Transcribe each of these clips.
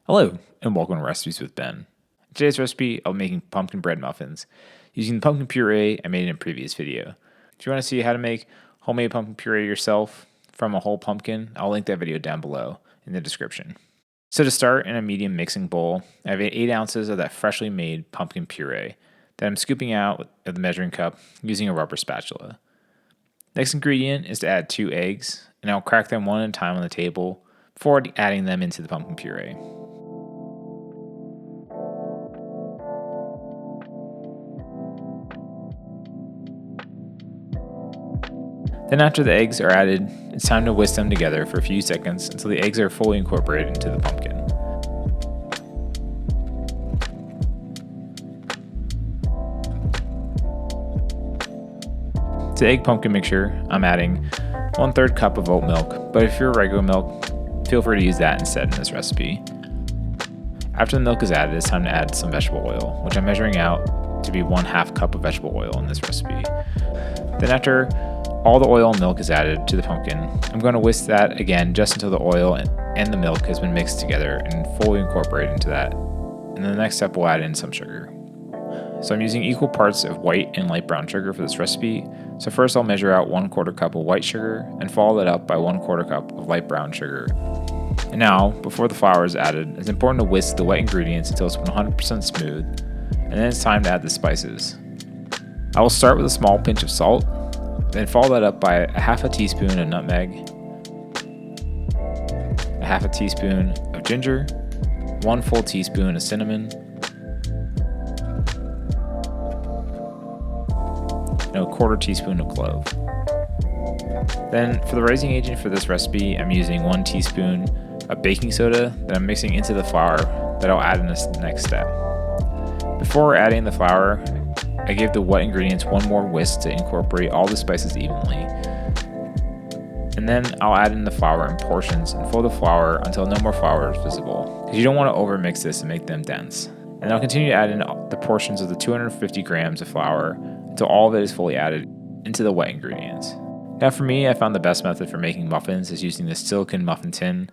Hello, and welcome to Recipes with Ben. In today's recipe, I'll be making pumpkin bread muffins using the pumpkin puree I made in a previous video. If you want to see how to make homemade pumpkin puree yourself from a whole pumpkin, I'll link that video down below in the description. So to start, in a medium mixing bowl, I have 8 ounces of that freshly made pumpkin puree that I'm scooping out of the measuring cup using a rubber spatula. Next ingredient is to add 2 eggs, and I'll crack them one at a time on the table before adding them into the pumpkin puree. Then after the eggs are added, it's time to whisk them together for a few seconds until the eggs are fully incorporated into the pumpkin. To the egg pumpkin mixture, I'm adding 1/3 cup of oat milk, but if you're regular milk, feel free to use that instead in this recipe. After the milk is added, it's time to add some vegetable oil, which I'm measuring out to be 1/2 cup of vegetable oil in this recipe. Then after all the oil and milk is added to the pumpkin, I'm going to whisk that again just until the oil and the milk has been mixed together and fully incorporated into that. And then the next step, we'll add in some sugar. So I'm using equal parts of white and light brown sugar for this recipe. So first I'll measure out 1/4 cup of white sugar and follow that up by 1/4 cup of light brown sugar. And now, before the flour is added, it's important to whisk the wet ingredients until it's 100% smooth, and then it's time to add the spices. I will start with a small pinch of salt, then follow that up by 1/2 teaspoon of nutmeg, 1/2 teaspoon of ginger, 1 full teaspoon of cinnamon, and 1/4 teaspoon of clove. Then for the rising agent for this recipe, I'm using 1 teaspoon of baking soda that I'm mixing into the flour that I'll add in this next step. Before adding the flour, I give the wet ingredients one more whisk to incorporate all the spices evenly. And then I'll add in the flour in portions and fold the flour until no more flour is visible, because you don't want to overmix this and make them dense. And I'll continue to add in the portions of the 250 grams of flour until all of it is fully added into the wet ingredients. Now for me, I found the best method for making muffins is using the silicone muffin tin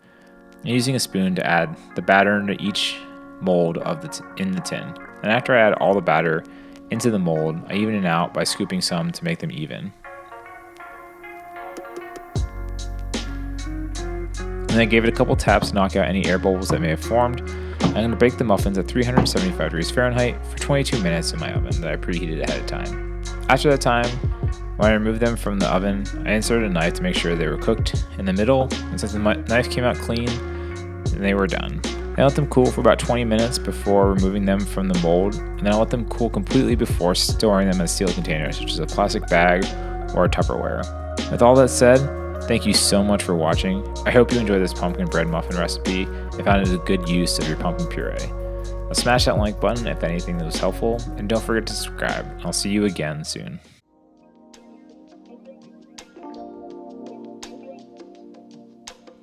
and using a spoon to add the batter into each mold of in the tin. And after I add all the batter into the mold, I even it out by scooping some to make them even. And I gave it a couple taps to knock out any air bubbles that may have formed. I'm going to bake the muffins at 375 degrees Fahrenheit for 22 minutes in my oven that I preheated ahead of time. After that time, when I removed them from the oven, I inserted a knife to make sure they were cooked in the middle, and since the knife came out clean, they were done. I let them cool for about 20 minutes before removing them from the mold, and then I let them cool completely before storing them in steel containers, such as a plastic bag or a Tupperware. With all that said, thank you so much for watching. I hope you enjoyed this pumpkin bread muffin recipe and found it a good use of your pumpkin puree. Smash that like button if anything that was helpful, and don't forget to subscribe. I'll see you again soon.